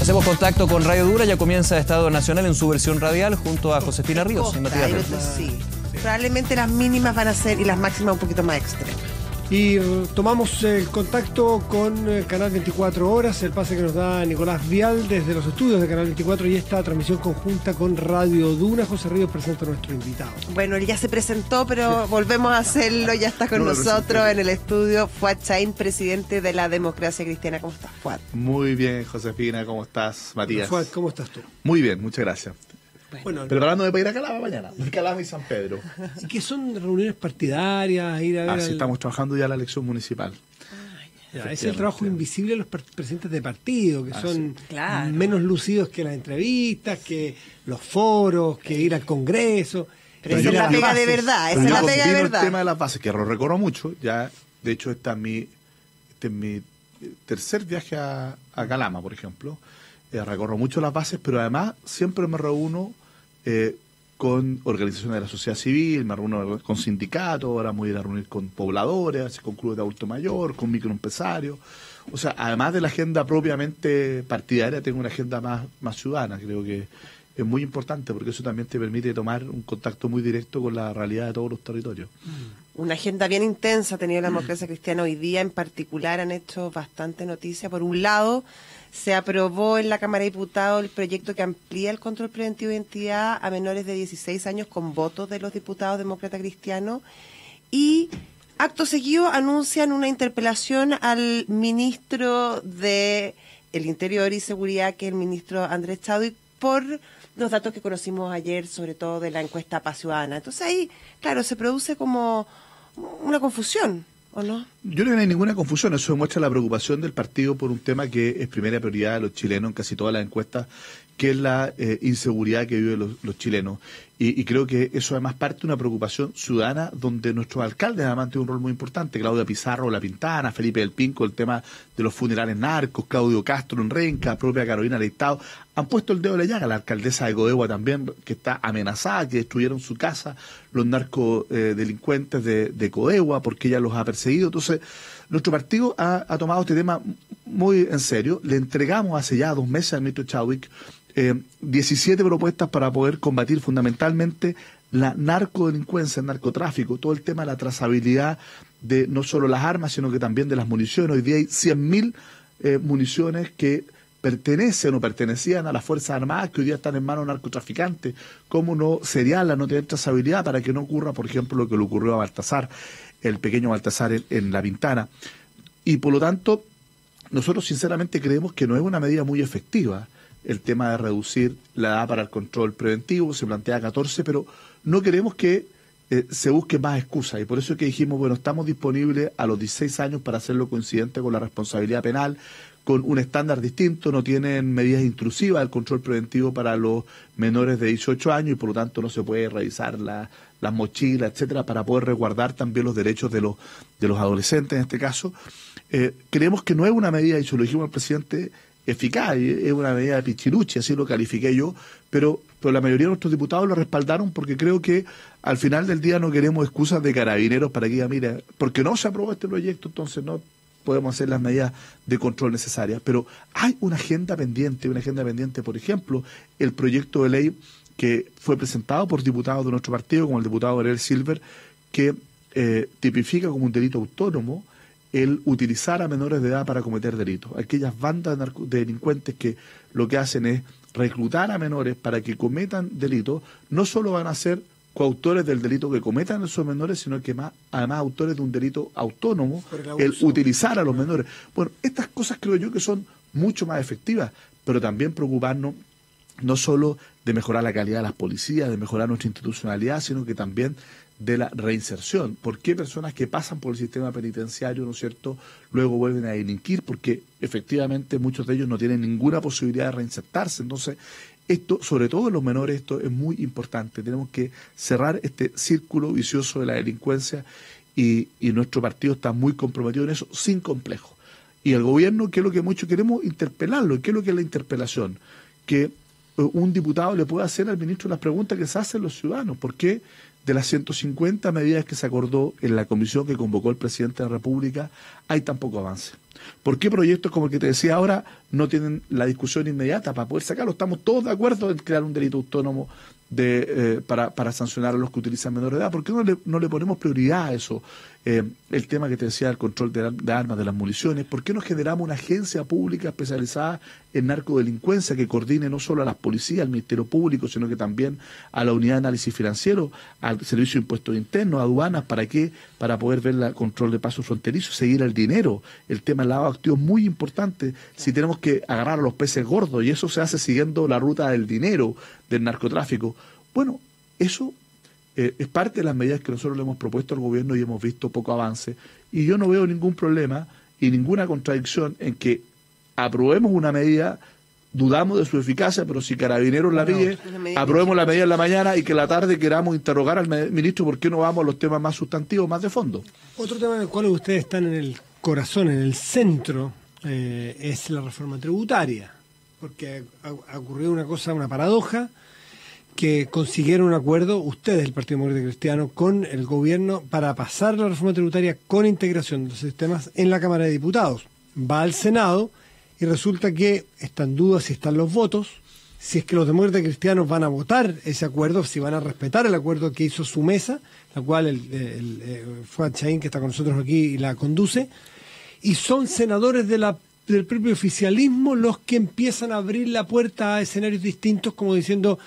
Hacemos contacto con Radio Duna, ya comienza Estado Nacional en su versión radial junto a Josefina Ríos y Matías Reyes. Sí. Probablemente las mínimas van a ser y las máximas un poquito más extremas. Y tomamos el contacto con Canal 24 Horas, el pase que nos da Nicolás Vial desde los estudios de Canal 24 y esta transmisión conjunta con Radio Duna. José Ríos presenta a nuestro invitado. Bueno, él ya se presentó, pero volvemos a hacerlo. Ya está con nosotros en el estudio Fuad Chaín, presidente de la Democracia Cristiana. ¿Cómo estás, Fuad? Muy bien, Josefina. ¿Cómo estás, Matías? Fuad, ¿cómo estás tú? Muy bien, muchas gracias. Bueno, preparándome para ir a Calama mañana, Calama y San Pedro. ¿Y qué son reuniones partidarias? Ir a ver estamos trabajando ya la elección municipal. Ya, es el trabajo invisible de los presidentes de partido, que son claro, menos lucidos que las entrevistas, que los foros, que ir al Congreso. Pero esa es la pega de verdad, esa es la pega de verdad. El tema de las bases, que lo recorro mucho, ya, de hecho, este es mi tercer viaje a Calama, por ejemplo. Recorro mucho las bases, pero además siempre me reúno con organizaciones de la sociedad civil, me reúno con sindicatos, ahora me voy a ir a reunir con pobladores, con clubes de adulto mayor, con microempresarios. O sea, además de la agenda propiamente partidaria, tengo una agenda más ciudadana. Creo que es muy importante porque eso también te permite tomar un contacto muy directo con la realidad de todos los territorios. Una agenda bien intensa ha tenido la Democracia Cristiana hoy día. En particular han hecho bastante noticia. Por un lado, se aprobó en la Cámara de Diputados el proyecto que amplía el control preventivo de identidad a menores de 16 años con votos de los diputados demócratas cristianos. Y acto seguido anuncian una interpelación al ministro de el Interior y Seguridad, que es el ministro Andrés Chadwick, por los datos que conocimos ayer, sobre todo de la encuesta Paz Ciudadana. Entonces ahí, claro, se produce como una confusión, ¿o no? Yo creo que no hay ninguna confusión. Eso demuestra la preocupación del partido por un tema que es primera prioridad de los chilenos en casi todas las encuestas, que es la inseguridad que viven los chilenos. Y creo que eso además parte de una preocupación ciudadana donde nuestros alcaldes además tienen un rol muy importante. Claudia Pizarro, La Pintana, Felipe del Pinco, el tema de los funerales narcos, Claudio Castro en Renca, propia Carolina Leitao, han puesto el dedo en la llaga. La alcaldesa de Codewa también, que está amenazada, que destruyeron su casa los narcodelincuentes de Codewa porque ella los ha perseguido. Entonces, nuestro partido ha tomado este tema muy en serio. Le entregamos hace ya 2 meses al ministro Chadwick 17 propuestas para poder combatir fundamentalmente la narcodelincuencia, el narcotráfico, todo el tema de la trazabilidad de no solo las armas, sino que también de las municiones. Hoy día hay 100.000 municiones que pertenecen o pertenecían a las Fuerzas Armadas que hoy día están en manos de narcotraficantes. ¿Cómo no seriarla, no tener trazabilidad para que no ocurra, por ejemplo, lo que le ocurrió a Baltasar, el pequeño Baltasar en La Pintana? Y por lo tanto, nosotros sinceramente creemos que no es una medida muy efectiva el tema de reducir la edad para el control preventivo. Se plantea 14, pero no queremos que se busque más excusas, y por eso es que dijimos, bueno, estamos disponibles a los 16 años para hacerlo coincidente con la responsabilidad penal, con un estándar distinto. No tienen medidas intrusivas del control preventivo para los menores de 18 años y por lo tanto no se puede revisar las mochilas, etcétera, para poder resguardar también los derechos de los adolescentes en este caso. Creemos que no es una medida, y se lo dijimos al presidente, eficaz, es una medida de pichiruchi, así lo califiqué yo, pero la mayoría de nuestros diputados lo respaldaron porque creo que al final del día no queremos excusas de Carabineros para que diga, mira, porque no se aprobó este proyecto, entonces no podemos hacer las medidas de control necesarias. Pero hay una agenda pendiente, por ejemplo, el proyecto de ley que fue presentado por diputados de nuestro partido, como el diputado Gabriel Silver, que tipifica como un delito autónomo el utilizar a menores de edad para cometer delitos. Aquellas bandas de delincuentes que lo que hacen es reclutar a menores para que cometan delitos, no solo van a ser coautores del delito que cometan esos menores, sino que además autores de un delito autónomo, el utilizar a los menores. Bueno, estas cosas creo yo que son mucho más efectivas, pero también preocuparnos no solo de mejorar la calidad de las policías, de mejorar nuestra institucionalidad, sino que también de la reinserción. ¿Por qué personas que pasan por el sistema penitenciario, ¿no es cierto?, luego vuelven a delinquir? Porque efectivamente muchos de ellos no tienen ninguna posibilidad de reinsertarse. Entonces, esto, sobre todo en los menores, esto es muy importante. Tenemos que cerrar este círculo vicioso de la delincuencia y nuestro partido está muy comprometido en eso, sin complejo. Y el gobierno, ¿qué es lo que mucho queremos? Interpelarlo. ¿Qué es lo que es la interpelación? Que un diputado le puede hacer al ministro las preguntas que se hacen los ciudadanos. ¿Por qué de las 150 medidas que se acordó en la comisión que convocó el presidente de la República, hay tan poco avance. ¿Por qué proyectos como el que te decía ahora no tienen la discusión inmediata para poder sacarlo? Estamos todos de acuerdo en crear un delito autónomo para sancionar a los que utilizan menores de edad. ¿Por qué no le ponemos prioridad a eso? El tema que te decía, el control de armas, de las municiones. ¿Por qué no generamos una agencia pública especializada en narcodelincuencia que coordine no solo a las policías, al Ministerio Público, sino que también a la Unidad de Análisis Financiero, al Servicio de Impuestos Internos, a aduanas? ¿Para qué? Para poder ver el control de pasos fronterizos, seguir el dinero. El tema del lavado de activos es muy importante. Si tenemos que agarrar a los peces gordos, y eso se hace siguiendo la ruta del dinero, del narcotráfico. Bueno, eso es parte de las medidas que nosotros le hemos propuesto al gobierno y hemos visto poco avance. Y yo no veo ningún problema y ninguna contradicción en que aprobemos una medida, dudamos de su eficacia, pero si Carabineros la pide, aprobemos la medida en la mañana y que en la tarde queramos interrogar al ministro por qué no vamos a los temas más sustantivos, más de fondo. Otro tema en el cual ustedes están en el corazón, en el centro, es la reforma tributaria, porque ha ocurrido una cosa, una paradoja, que consiguieron un acuerdo, ustedes, el Partido Demócrata Cristiano, con el gobierno para pasar la reforma tributaria con integración de los sistemas en la Cámara de Diputados. Va al Senado y resulta que están dudas si están los votos, si es que los demócratas cristianos van a votar ese acuerdo, si van a respetar el acuerdo que hizo su mesa, la cual Fuad Chaín, que está con nosotros aquí y la conduce, y son senadores del propio oficialismo los que empiezan a abrir la puerta a escenarios distintos, como diciendo: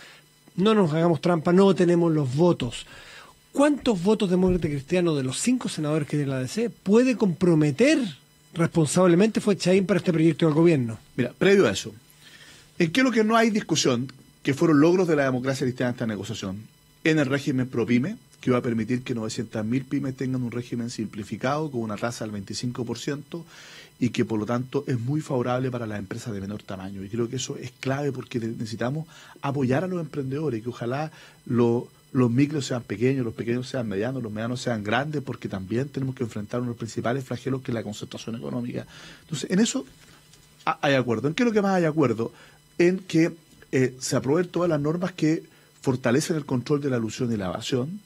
no nos hagamos trampa, no tenemos los votos. ¿Cuántos votos demócrata cristiano de los 5 senadores que tiene la DC puede comprometer responsablemente Fuad Chaín para este proyecto del gobierno? Mira, previo a eso, ¿en qué es lo que no hay discusión? Que fueron logros de la democracia cristiana esta negociación. En el régimen ProPyme, que va a permitir que 900.000 pymes tengan un régimen simplificado con una tasa del 25%, y que por lo tanto es muy favorable para las empresas de menor tamaño. Y creo que eso es clave porque necesitamos apoyar a los emprendedores, que ojalá los micros sean pequeños, los pequeños sean medianos, los medianos sean grandes, porque también tenemos que enfrentar uno de los principales flagelos, que es la concentración económica. Entonces, en eso hay acuerdo. ¿En qué es lo que más hay acuerdo? En que se aprueben todas las normas que fortalecen el control de la elusión y la evasión.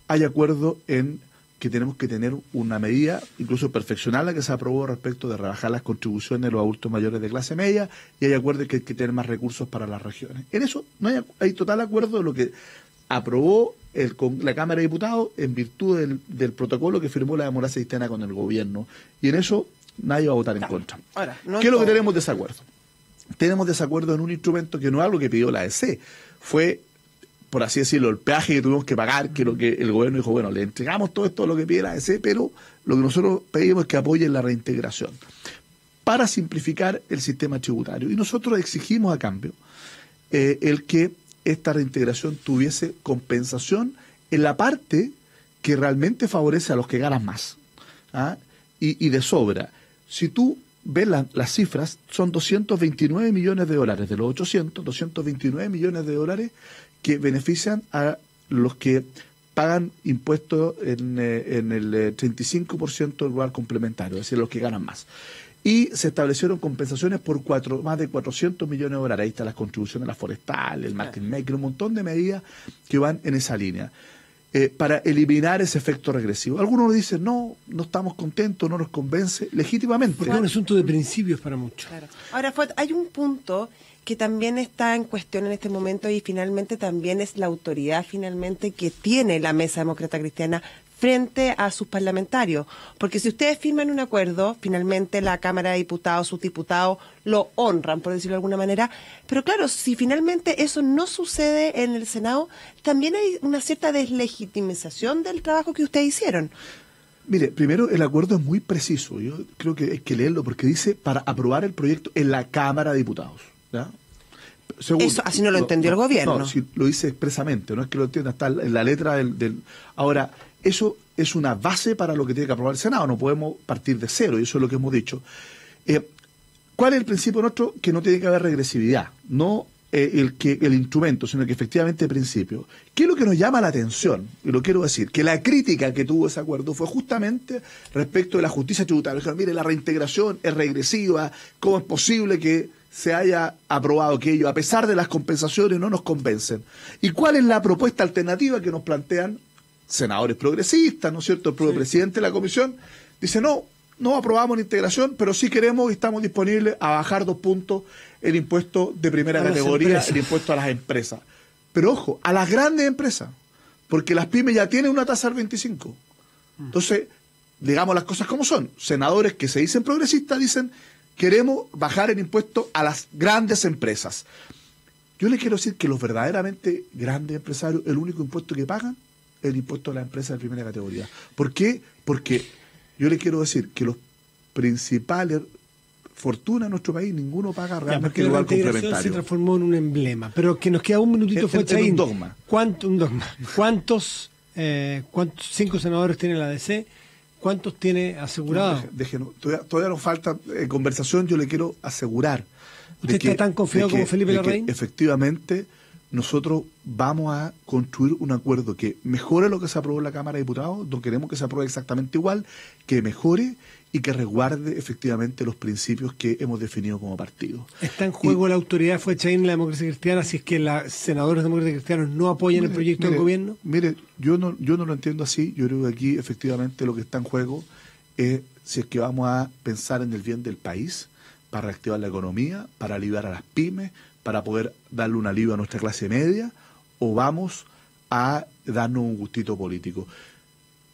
Hay acuerdo en que tenemos que tener una medida, incluso perfeccionar la que se aprobó respecto de rebajar las contribuciones de los adultos mayores de clase media, y hay acuerdo en que hay que tener más recursos para las regiones. En eso no hay total acuerdo de lo que aprobó la Cámara de Diputados en virtud del protocolo que firmó la democracia cristiana con el gobierno, y en eso nadie va a votar en contra. Ahora, ¿qué es lo que tenemos desacuerdo? Tenemos desacuerdo en un instrumento que no es algo que pidió la ADC, fue, por así decirlo, el peaje que tuvimos que pagar, que lo que el gobierno dijo: bueno, le entregamos todo esto a lo que pide la ADC, pero lo que nosotros pedimos es que apoyen la reintegración para simplificar el sistema tributario. Y nosotros exigimos a cambio el que esta reintegración tuviese compensación en la parte que realmente favorece a los que ganan más, y de sobra. Si tú ves las cifras, son 229 millones de dólares de los 800, 229 millones de dólares que benefician a los que pagan impuestos en el 35% del lugar complementario, es decir, los que ganan más. Y se establecieron compensaciones por más de 400 millones de dólares. Ahí están las contribuciones a la forestal, el market maker, un montón de medidas que van en esa línea, para eliminar ese efecto regresivo. Algunos nos dicen: no estamos contentos, no nos convence, legítimamente. Porque es un asunto de principios para muchos. Claro. Ahora, hay un punto que también está en cuestión en este momento, y finalmente también es la autoridad finalmente que tiene la Mesa Demócrata Cristiana frente a sus parlamentarios. Porque si ustedes firman un acuerdo, finalmente la Cámara de Diputados, sus diputados lo honran, por decirlo de alguna manera. Pero claro, si finalmente eso no sucede en el Senado, también hay una cierta deslegitimización del trabajo que ustedes hicieron. Mire, primero, el acuerdo es muy preciso. Yo creo que hay que leerlo porque dice: para aprobar el proyecto en la Cámara de Diputados, ¿ya? Segundo, eso así no lo entendió el gobierno. No, sí, lo dice expresamente, no es que lo entienda, está en la letra del... Ahora, eso es una base para lo que tiene que aprobar el Senado, no podemos partir de cero, y eso es lo que hemos dicho. ¿Cuál es el principio nuestro? Que no tiene que haber regresividad, no el instrumento, sino que efectivamente el principio. ¿Qué es lo que nos llama la atención? Y lo quiero decir, que la crítica que tuvo ese acuerdo fue justamente respecto de la justicia tributaria. Dijeron: mire, la reintegración es regresiva, ¿cómo es posible que se haya aprobado aquello? A pesar de las compensaciones no nos convencen. ¿Y cuál es la propuesta alternativa que nos plantean senadores progresistas, ¿no es cierto? El propio presidente de la comisión dice, no aprobamos la integración, pero sí queremos y estamos disponibles a bajar 2 puntos el impuesto de primera categoría, el impuesto a las empresas. Pero ojo, a las grandes empresas, porque las pymes ya tienen una tasa del 25%. Entonces, digamos las cosas como son. Senadores que se dicen progresistas dicen, queremos bajar el impuesto a las grandes empresas. Yo les quiero decir que los verdaderamente grandes empresarios, el único impuesto que pagan es el impuesto a las empresas de primera categoría. ¿Por qué? Porque yo les quiero decir que los principales fortunas en nuestro país, ninguno paga realmente igual complementario. Se transformó en un emblema. Pero que nos queda un minutito, Fuachaín. Un dogma. Un dogma. ¿Cuántos 5 senadores tiene la ADC? ¿Cuántos tiene asegurados? Déjenos, todavía nos falta conversación. Yo le quiero asegurar. ¿Usted está tan confiado como Felipe Larraín? Efectivamente, nosotros vamos a construir un acuerdo que mejore lo que se aprobó en la Cámara de Diputados. No queremos que se apruebe exactamente igual, que mejore y que resguarde efectivamente los principios que hemos definido como partido. ¿Está en juego la autoridad Fuachaín en la democracia cristiana si es que los senadores demócratas cristianos no apoyan el proyecto del gobierno? Mire, yo no lo entiendo así. Yo creo que aquí efectivamente lo que está en juego es si es que vamos a pensar en el bien del país, para reactivar la economía, para aliviar a las pymes, para poder darle un alivio a nuestra clase media, o vamos a darnos un gustito político.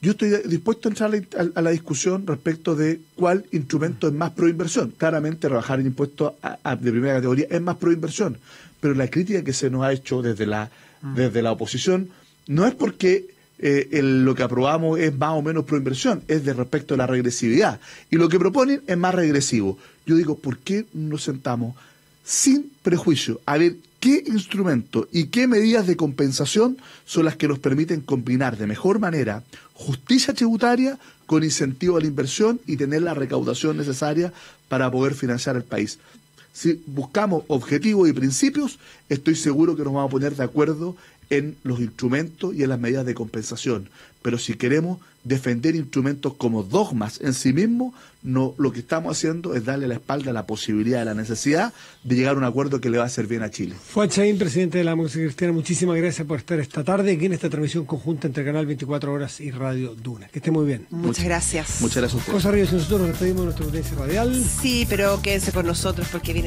Yo estoy dispuesto a entrar a la discusión respecto de cuál instrumento es más pro inversión. Claramente rebajar el impuesto de primera categoría es más pro inversión, pero la crítica que se nos ha hecho desde la oposición no es porque lo que aprobamos es más o menos pro inversión, es de respecto a la regresividad. Y lo que proponen es más regresivo. Yo digo, ¿por qué nos sentamos sin prejuicio a ver qué instrumentos y qué medidas de compensación son las que nos permiten combinar de mejor manera justicia tributaria con incentivo a la inversión y tener la recaudación necesaria para poder financiar el país? Si buscamos objetivos y principios, estoy seguro que nos vamos a poner de acuerdo en los instrumentos y en las medidas de compensación. Pero si queremos defender instrumentos como dogmas en sí mismos, no, lo que estamos haciendo es darle la espalda a la posibilidad, a la necesidad de llegar a un acuerdo que le va a hacer bien a Chile. Fuachaín, presidente de la democracia cristiana, muchísimas gracias por estar esta tarde aquí en esta transmisión conjunta entre Canal 24 Horas y Radio Duna. Que esté muy bien. Muchas gracias. Muchas gracias a ustedes. José Ríos, nosotros nos despedimos de nuestra audiencia radial. Sí, pero quédense con nosotros porque viene